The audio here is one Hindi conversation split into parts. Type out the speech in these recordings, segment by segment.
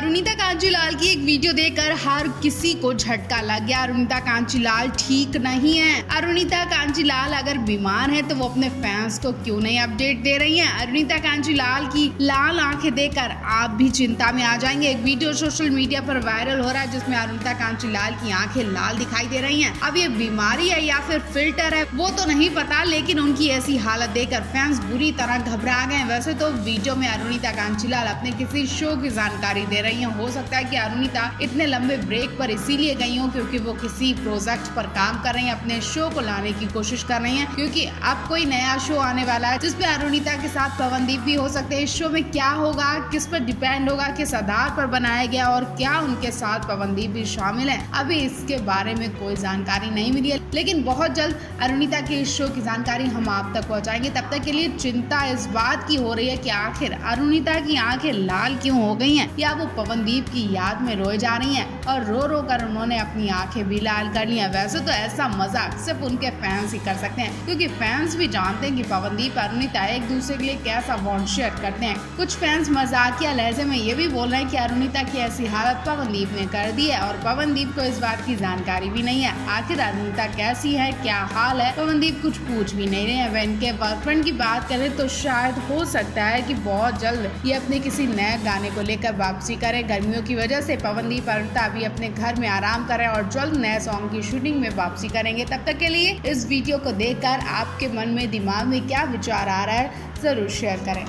अरुणिता कांजीलाल की एक वीडियो देखकर हर किसी को झटका लग गया। अरुणिता कांजीलाल ठीक नहीं है। अरुणिता कांजीलाल अगर बीमार है तो वो अपने फैंस को क्यों नहीं अपडेट दे रही हैं? अरुणिता कांजीलाल की लाल आंखें देखकर आप भी चिंता में आ जाएंगे। एक वीडियो सोशल मीडिया पर वायरल हो रहा है जिसमें अरुणिता कांजीलाल की आंखें लाल दिखाई दे रही हैं। अब ये बीमारी है या फिर फिल्टर है वो तो नहीं पता, लेकिन उनकी ऐसी हालत देखकर फैंस बुरी तरह घबरा गए। वैसे तो वीडियो में अरुणिता कांजीलाल अपने किसी शो की जानकारी दे रही हैं। हो सकता है कि अरुणिता इतने लंबे ब्रेक पर इसीलिए गई हो क्योंकि वो किसी प्रोजेक्ट पर काम कर रही हैं, अपने शो को लाने की कोशिश कर रही हैं, क्योंकि अब कोई नया शो आने वाला है जिसमें अरुणिता के साथ पवनदीप भी हो सकते हैं। इस शो में क्या होगा, किस पर डिपेंड होगा, किस आधार पर बनाया गया और क्या उनके साथ पवनदीप भी शामिल है, अभी इसके बारे में कोई जानकारी नहीं मिली है। लेकिन बहुत जल्द अरुणिता के इस शो की जानकारी हम आप तक पहुंचाएंगे। तब तक के लिए चिंता इस बात की हो रही है कि आखिर अरुणिता की आंखें लाल क्यों हो गई हैं, या वो पवनदीप की याद में रोए जा रही हैं और रो रो कर उन्होंने अपनी आंखें भी लाल कर ली हैं। वैसे तो ऐसा मजाक सिर्फ उनके फैंस ही कर सकते हैं, क्योंकि फैंस भी जानते हैं कि पवनदीप और अरुणिता एक दूसरे के लिए कैसा बॉन्ड शेयर करते हैं। कुछ फैंस मजाकिया लहजे में ये भी बोल रहे हैं कि अरुणिता की ऐसी हालत पवनदीप ने कर दी है और पवनदीप को इस बात की जानकारी भी नहीं है। आखिर अरुणिता कैसी है, क्या हाल है, पवनदीप कुछ पूछ भी नहीं रहे हैं। वह इनके बॉयफ्रेंड की बात करें तो शायद हो सकता है कि बहुत जल्द ये अपने किसी नए गाने को लेकर वापसी करें। गर्मियों की वजह से पवनदीप और अरुणिता अभी अपने घर में आराम करें और जल्द नए सॉन्ग की शूटिंग में वापसी करेंगे। तब तक के लिए इस वीडियो को देखकर आपके मन में, दिमाग में क्या विचार आ रहा है जरूर शेयर करें।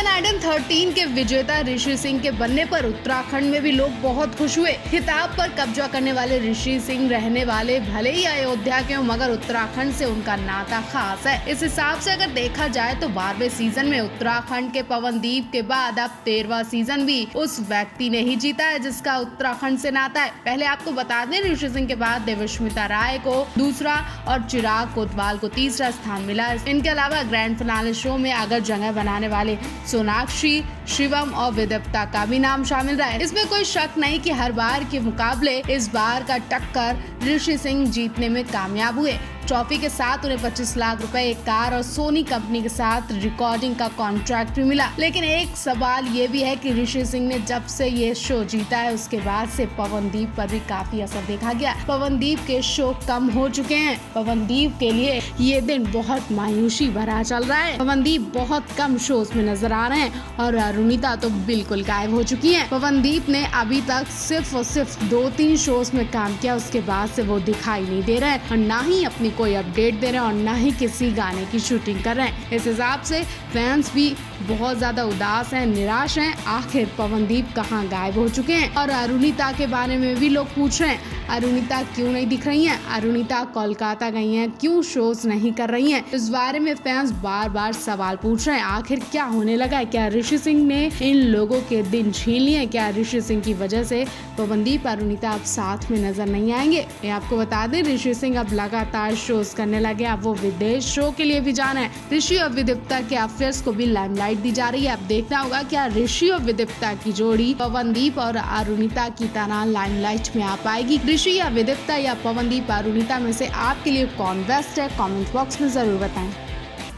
आइटम 13 के विजेता ऋषि सिंह के बनने पर उत्तराखंड में भी लोग बहुत खुश हुए। खिताब पर कब्जा करने वाले ऋषि सिंह रहने वाले भले ही अयोध्या के हों, मगर उत्तराखंड से उनका नाता खास है। इस हिसाब से अगर देखा जाए तो 12वें सीजन में उत्तराखंड के पवनदीप के बाद अब 13वां सीजन भी उस व्यक्ति ने ही जीता है जिसका उत्तराखंड से नाता है। पहले आपको बता दें, ऋषि सिंह के बाद देवस्मिता राय को दूसरा और चिराग कोतवाल को तीसरा स्थान मिला। इनके अलावा ग्रैंड फिनाले शो में अगर जगह बनाने वाले सोनाक्षी, शिवम और विदिप्ता का भी नाम शामिल रहा है। इसमें कोई शक नहीं कि हर बार के मुकाबले इस बार का टक्कर ऋषि सिंह जीतने में कामयाब हुए। ट्रॉफी के साथ उन्हें 25 लाख रुपए, एक कार और सोनी कंपनी के साथ रिकॉर्डिंग का कॉन्ट्रैक्ट भी मिला। लेकिन एक सवाल ये भी है कि ऋषि सिंह ने जब से ये शो जीता है उसके बाद से पवनदीप पर भी काफी असर देखा गया। पवनदीप के शो कम हो चुके हैं। पवनदीप के लिए ये दिन बहुत मायूसी भरा चल रहा है। पवनदीप बहुत कम शोज में नजर आ रहे हैं और अरुणिता तो बिल्कुल गायब हो चुकी है। पवनदीप ने अभी तक सिर्फ और सिर्फ 2-3 शोज में काम किया, उसके बाद से वो दिखाई नहीं दे रहे हैं और ना ही अपनी कोई अपडेट दे रहे हैं और ना ही किसी गाने की शूटिंग कर रहे हैं। इस हिसाब से फैंस भी बहुत ज्यादा उदास हैं, निराश हैं। आखिर पवनदीप कहाँ गायब हो चुके हैं? और अरुणिता के बारे में भी लोग पूछ रहे हैं, अरुणिता क्यों नहीं दिख रही हैं? अरुणिता कोलकाता गई हैं, क्यों शोज नहीं कर रही हैं? इस बारे में फैंस बार बार सवाल पूछ रहे हैं। आखिर क्या होने लगा है? क्या ऋषि सिंह ने इन लोगों के दिन छीन लिए? क्या ऋषि सिंह की वजह से पवनदीप अरुणिता अब साथ में नजर नहीं आएंगे? ये आपको बता दें, ऋषि सिंह अब लगातार शोज करने लगे। अब वो विदेश शो के लिए भी जाना है। ऋषि और विदिप्ता के अफेयर्स को भी लाइमलाइट दी जा रही है। अब देखना होगा क्या ऋषि और विदिप्ता की जोड़ी पवनदीप और अरुणिता की तरह लाइमलाइट में आ पाएगी? ऋषि या विदिप्ता या पवनदीप अरुणिता में से आपके लिए कौन बेस्ट है? कमेंट बॉक्स में जरूर बताएं।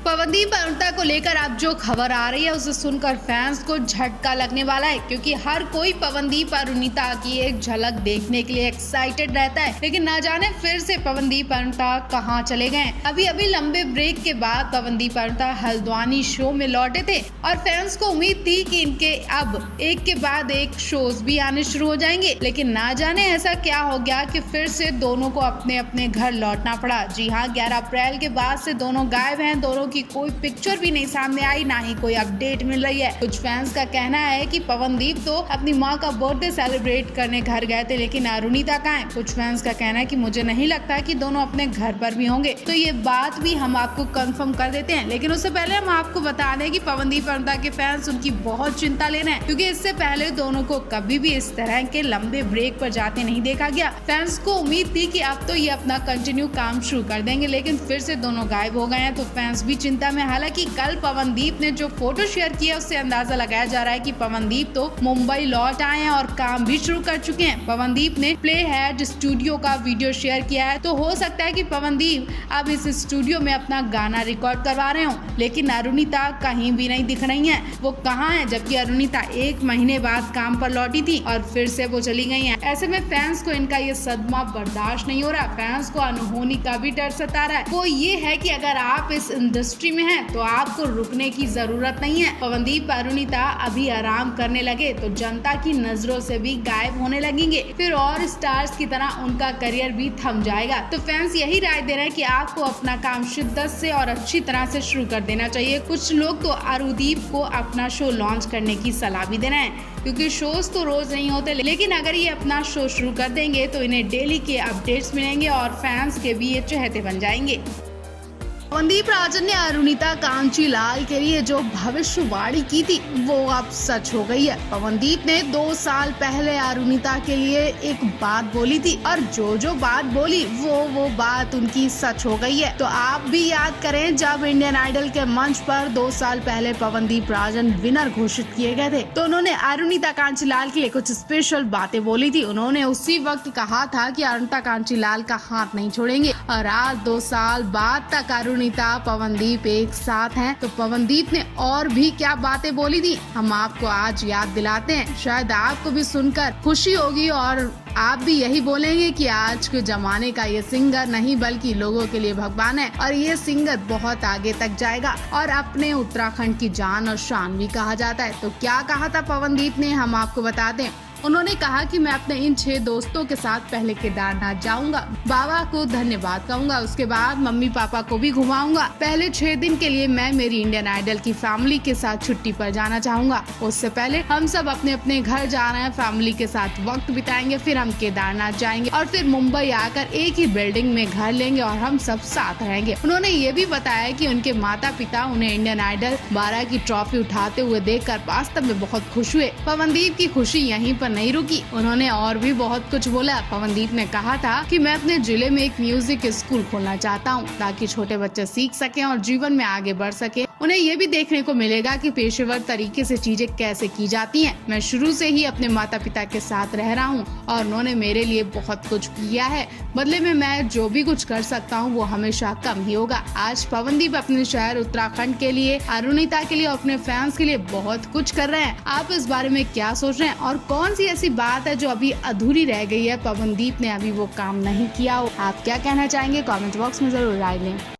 पवनदीप अरुणिता को लेकर अब जो खबर आ रही है उसे सुनकर फैंस को झटका लगने वाला है, क्योंकि हर कोई पवनदीप अरुणिता की एक झलक देखने के लिए एक्साइटेड रहता है। लेकिन ना जाने फिर से पवनदीप अरुणिता कहां चले गए। अभी अभी लंबे ब्रेक के बाद पवनदीप अरुणिता हल्द्वानी शो में लौटे थे और फैंस को उम्मीद थी कि इनके अब एक के बाद एक शोज भी आने शुरू हो जाएंगे। लेकिन ना जाने ऐसा क्या हो गया कि फिर से दोनों को अपने अपने घर लौटना पड़ा। जी हाँ, 11 अप्रैल के बाद से दोनों गायब हैं। दोनों की कोई पिक्चर भी नहीं सामने आई, ना ही कोई अपडेट मिल रही है। कुछ फैंस का कहना है कि पवनदीप तो अपनी माँ का बर्थडे सेलिब्रेट करने घर गए थे, लेकिन अरुणिता कहाँ है? कुछ फैंस का कहना है कि मुझे नहीं लगता कि दोनों अपने घर पर भी होंगे। तो ये बात भी हम आपको कंफर्म कर देते हैं। लेकिन उससे पहले हम आपको बता दें कि पवनदीप अरुणिता के फैंस उनकी बहुत चिंता ले रहे हैं, क्योंकि इससे पहले दोनों को कभी भी इस तरह के लंबे ब्रेक पर जाते नहीं देखा गया। फैंस को उम्मीद थी कि अब तो ये अपना कंटिन्यू काम शुरू कर देंगे, लेकिन फिर से दोनों गायब हो गए हैं। तो फैंस भी चिंता में। हालांकि कल पवनदीप ने जो फोटो शेयर किया उससे अंदाजा लगाया जा रहा है कि पवनदीप तो मुंबई लौट आए हैं और काम भी शुरू कर चुके हैं। पवनदीप ने प्ले हेड स्टूडियो का वीडियो शेयर किया है, तो हो सकता है कि पवनदीप अब इस स्टूडियो में अपना गाना रिकॉर्ड करवा रहे हो। लेकिन अरुणिता कहीं भी नहीं दिख रही है। वो कहाँ है? जबकि अरुणिता 1 महीने बाद काम पर लौटी थी और फिर से वो चली गई हैं। ऐसे में फैंस को इनका ये सदमा बर्दाश्त नहीं हो रहा। फैंस को अनहोनी का भी डर सता रहा है। वो ये है कि अगर आप इस इंडस्ट्री में हैं तो आपको रुकने की जरूरत नहीं है। पवनदीप अरुणिता अभी आराम करने लगे तो जनता की नजरों से भी गायब होने लगेंगे, फिर और स्टार्स की तरह उनका करियर भी थम जाएगा। तो फैंस यही राय दे रहे हैं कि आपको अपना काम शिद्दत से और अच्छी तरह से शुरू कर देना चाहिए। कुछ लोग तो अरुदीप को अपना शो लॉन्च करने की सलाह भी दे रहे हैं, क्योंकि शोज तो रोज नहीं होते, लेकिन अगर ये अपना शो शुरू कर देंगे तो इन्हें डेली के अपडेट्स मिलेंगे और फैंस के भी ये चहेते बन जाएंगे। पवनदीप राजन ने अरुणिता कांचीलाल के लिए जो भविष्यवाणी की थी वो अब सच हो गई है। पवनदीप ने 2 साल पहले अरुणिता के लिए एक बात बोली थी और जो बात बोली वो बात उनकी सच हो गई है। तो आप भी याद करें जब इंडियन आइडल के मंच पर 2 साल पहले पवनदीप राजन विनर घोषित किए गए थे, तो उन्होंने अरुणिता कांचीलाल के लिए कुछ स्पेशल बातें बोली थी। उन्होंने उसी वक्त कहा था कि अरुणिता कांचीलाल का हाथ नहीं छोड़ेंगे और आज 2 साल बाद तक अरुणिता पवनदीप एक साथ हैं। तो पवनदीप ने और भी क्या बातें बोली थी हम आपको आज याद दिलाते हैं। शायद आपको भी सुनकर खुशी होगी और आप भी यही बोलेंगे कि आज के जमाने का ये सिंगर नहीं बल्कि लोगों के लिए भगवान है और ये सिंगर बहुत आगे तक जाएगा और अपने उत्तराखंड की जान और शान भी कहा जाता है। तो क्या कहा था पवनदीप ने हम आपको बताते हैं। उन्होंने कहा कि मैं अपने इन 6 दोस्तों के साथ पहले केदारनाथ जाऊंगा, बाबा को धन्यवाद कहूंगा, उसके बाद मम्मी पापा को भी घुमाऊंगा। पहले 6 दिन के लिए मैं मेरी इंडियन आइडल की फैमिली के साथ छुट्टी पर जाना चाहूंगा। उससे पहले हम सब अपने अपने घर जा रहे हैं, फैमिली के साथ वक्त बिताएंगे, फिर हम केदारनाथ जाएंगे और फिर मुंबई आकर एक ही बिल्डिंग में घर लेंगे और हम सब साथ रहेंगे। उन्होंने ये भी बताया कि उनके माता पिता उन्हें इंडियन आइडल 12 की ट्रॉफी उठाते हुए देखकर वास्तव में बहुत खुश हुए। पवनदीप की खुशी यहीं पर नहीं रुकी, उन्होंने और भी बहुत कुछ बोला। पवनदीप ने कहा था कि मैं अपने जिले में एक म्यूजिक स्कूल खोलना चाहता हूँ ताकि छोटे बच्चे सीख सकें और जीवन में आगे बढ़ सके। उन्हें ये भी देखने को मिलेगा कि पेशेवर तरीके से चीजें कैसे की जाती हैं। मैं शुरू से ही अपने माता पिता के साथ रह रहा हूँ और उन्होंने मेरे लिए बहुत कुछ किया है, बदले में मैं जो भी कुछ कर सकता हूँ वो हमेशा कम ही होगा। आज पवनदीप अपने शहर उत्तराखंड के लिए, अरुणिता के लिए, अपने फैंस के लिए बहुत कुछ कर रहे हैं। आप इस बारे में क्या सोच रहे हैं और कौन सी ऐसी बात है जो अभी अधूरी रह गई है, पवनदीप ने अभी वो काम नहीं किया हो? आप क्या कहना चाहेंगे? कमेंट बॉक्स में जरूर राय लें।